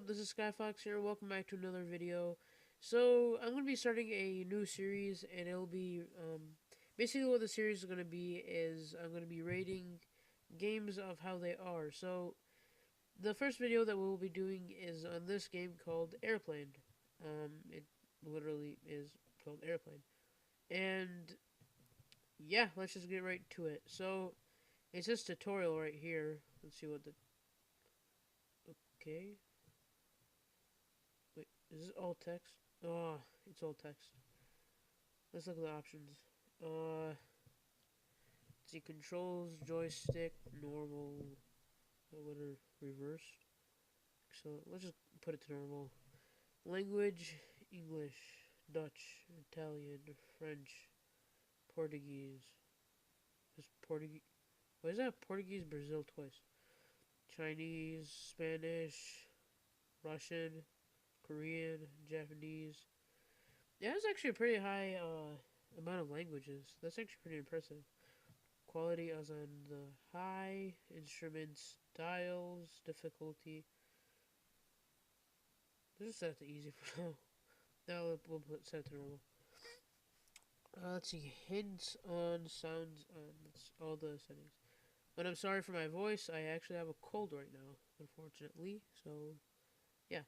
This is Skyfox here. Welcome back to another video. So I'm gonna be starting a new series, and it'll be basically what the series is gonna be is I'm gonna be rating games of how they are. So the first video that we'll be doing is on this game called Airplane. It literally is called Airplane, and yeah, let's just get right to it. So it's this tutorial right here. Let's see what the okay. Wait, is this all text? Oh, it's all text. Let's look at the options. Uh, let's see, controls, joystick, normal, what are reversed? So let's just put it to normal. Language, English, Dutch, Italian, French, Portuguese. Is Portuguese? Why is that Portuguese Brazil twice? Chinese, Spanish, Russian, Korean, Japanese. Yeah, that's actually a pretty high amount of languages. That's actually pretty impressive. Quality is on the high. Instruments, dials, difficulty. Let's just set it to easy for now. Now we'll set it to normal. Let's see. Hints on, sounds on. That's all the settings. But I'm sorry for my voice. I actually have a cold right now, unfortunately. So, yeah.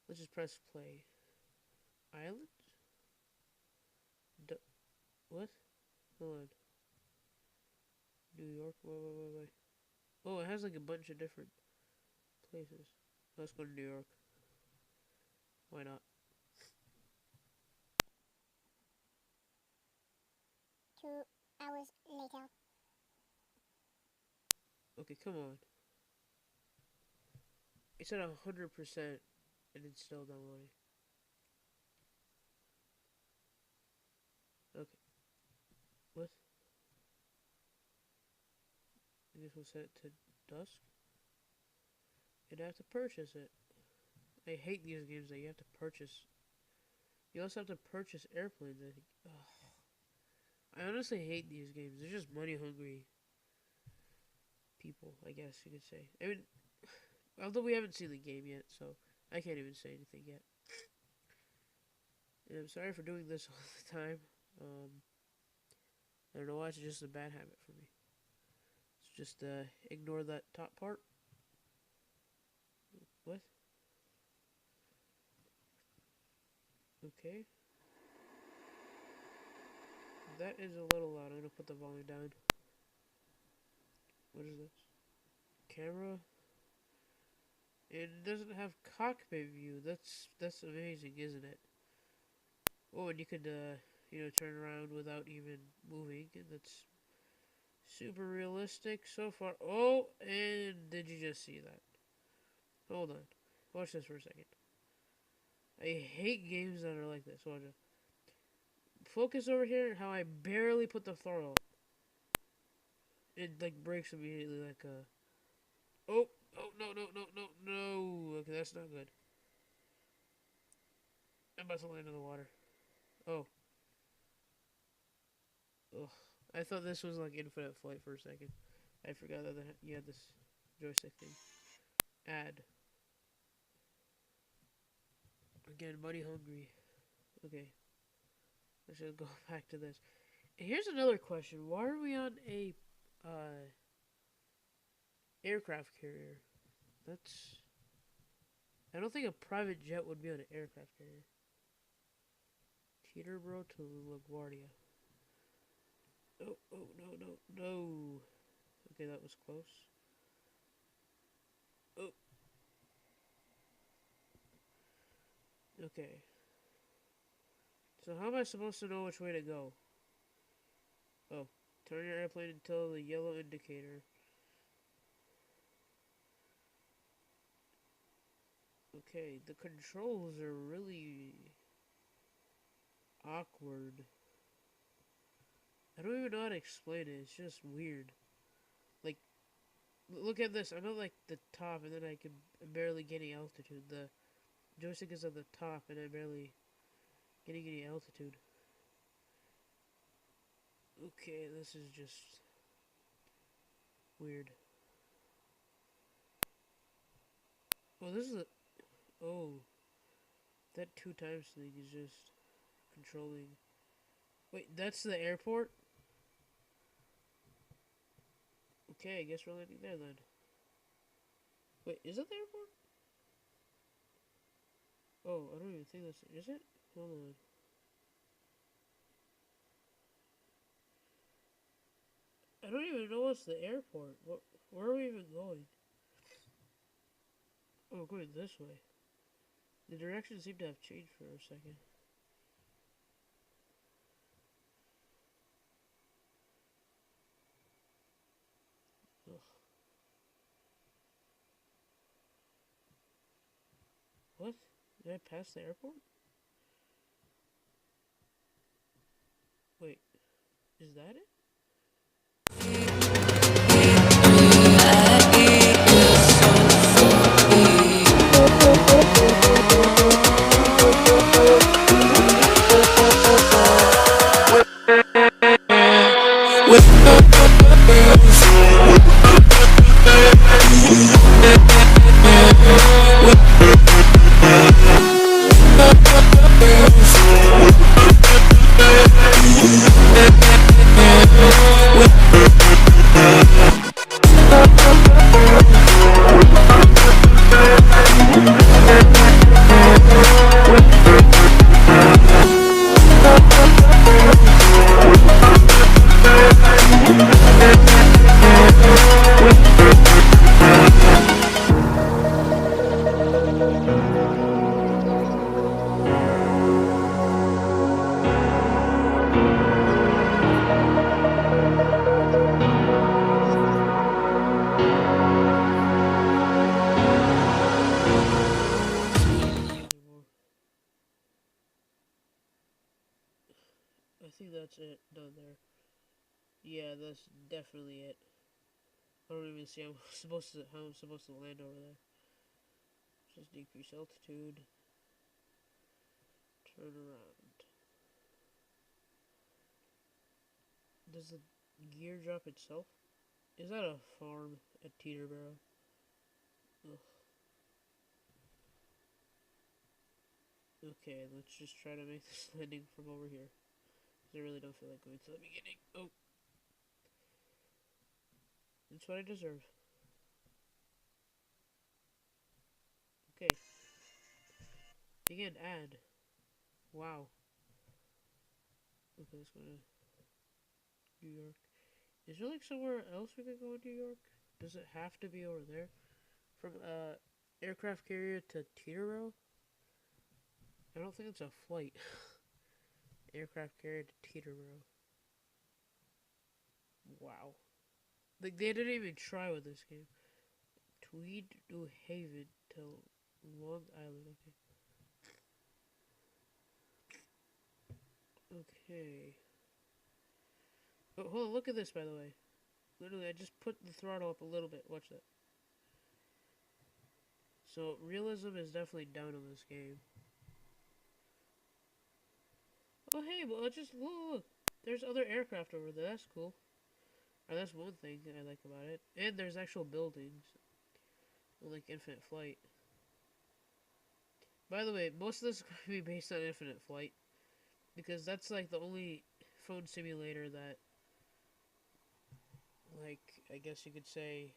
Let's just press play. Island? What? Hold on. New York? Wait. Oh, it has like a bunch of different places. Let's go to New York. Why not? 2 hours later. Okay, come on. It's at 100% and it's still downloading. Okay. What? I guess we'll set it to dusk. And I have to purchase it. I hate these games that you have to purchase. You also have to purchase airplanes, I think. Ugh. I honestly hate these games. They're just money hungry people, I guess you could say. I mean, although we haven't seen the game yet, so I can't even say anything yet. And I'm sorry for doing this all the time. I don't know why, it's just a bad habit for me. So just ignore that top part. What? Okay. That is a little loud. I'm gonna put the volume down. What is this? Camera? It doesn't have cockpit view. That's amazing, isn't it? Oh, and you could turn around without even moving, and that's super realistic so far. Oh, and did you just see that? Hold on. Watch this for a second. I hate games that are like this. Watch it. Focus over here, how I barely put the throttle. It like breaks immediately like a oh, no. Okay, that's not good. I'm about to land in the water. Oh. Ugh. I thought this was like infinite flight for a second. I forgot that you had this joystick thing. Add. Again, money hungry. Okay. Let's just go back to this. And here's another question. Why are we on a aircraft carrier? That's I don't think a private jet would be on an aircraft carrier. Teterboro to LaGuardia. Oh, no. Okay, that was close. Oh, okay. So how am I supposed to know which way to go? Oh, turn your airplane until the yellow indicator. Okay, the controls are really awkward. I don't even know how to explain it. It's just weird. Like, look at this. I'm at like the top, and then I'm barely getting altitude. The joystick is at the top, and I'm barely getting any altitude. Okay, this is just weird. Well, this is a Oh, that two times thing is just controlling. Wait, that's the airport? Okay, I guess we're landing there then. Wait, is that the airport? Oh, I don't even think that's it. Is it? Hold on. I don't even know what's the airport. Where are we even going? Oh, we're going this way. The directions seem to have changed for a second. Ugh. What? Did I pass the airport? Wait, is that it? I think that's it down there. Yeah, that's definitely it. I don't even see how I'm supposed to land over there. Just decrease altitude. Turn around. Does the gear drop itself? Is that a farm at Teterboro? Ugh. Okay, let's just try to make this landing from over here. I really don't feel like going to the beginning. Oh, that's what I deserve. Okay, begin ad. Wow. Okay, let's go to New York. Is there like somewhere else we could go in New York? Does it have to be over there? From aircraft carrier to Teterboro? I don't think it's a flight. Aircraft carrier to Teterboro. Wow. Like they didn't even try with this game. Tweed, New Haven to Long Island. Okay. Okay. Oh, hold on. Look at this, by the way. Literally, I just put the throttle up a little bit. Watch that. So realism is definitely down on this game. Oh hey, but just look. There's other aircraft over there. That's cool. Or that's one thing I like about it. And there's actual buildings, like Infinite Flight. By the way, most of this is going to be based on Infinite Flight because that's like the only phone simulator that, like, I guess you could say.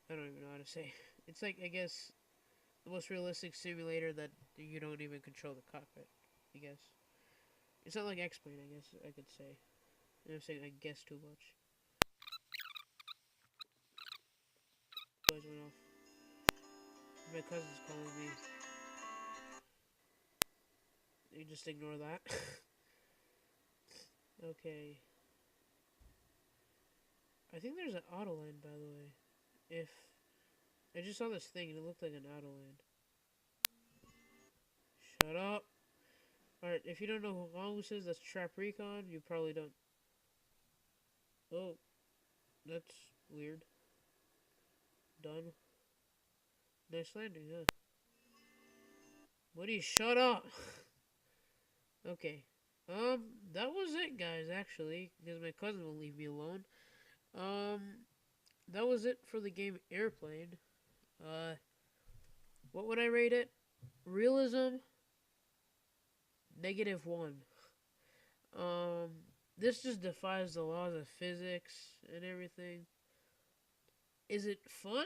I don't even know how to say. It's like I guess the most realistic simulator that you don't even control the cockpit. I guess it's not like X-Plane. I guess I could say. I'm saying I guess too much. Boys went off. My cousin's calling me. You just ignore that. Okay. I think there's an auto land, by the way. If I just saw this thing and it looked like an auto land. Shut up. Alright, if you don't know who Mongoose is, that's Trap Recon. You probably don't. Oh, that's weird. Done. Nice landing, huh? Woody, shut up! Okay. That was it, guys, actually. Because my cousin will leave me alone. Um, that was it for the game Airplane. Uh, What would I rate it? Realism, -1. Um, this just defies the laws of physics and everything. Is it fun?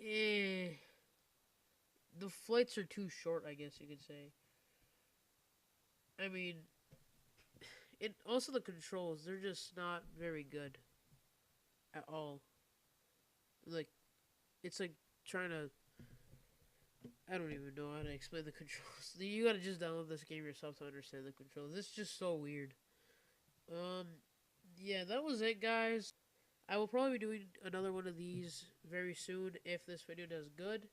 Eh. The flights are too short, I guess you could say. I mean, it also the controls, they're just not very good at all. Like, it's like trying to, I don't even know how to explain the controls. You gotta just download this game yourself to understand the controls. It's just so weird. Um, yeah, that was it, guys. I will probably be doing another one of these very soon if this video does good.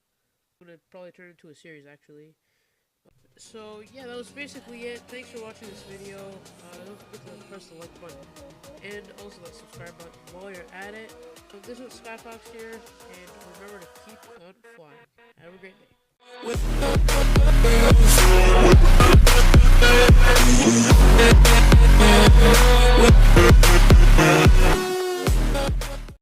I'm gonna probably turn it into a series, actually. So yeah, that was basically it. Thanks for watching this video. Don't forget to press the like button and also the subscribe button while you're at it. So this was Skyfox here, and remember to keep on flying. Have a great day.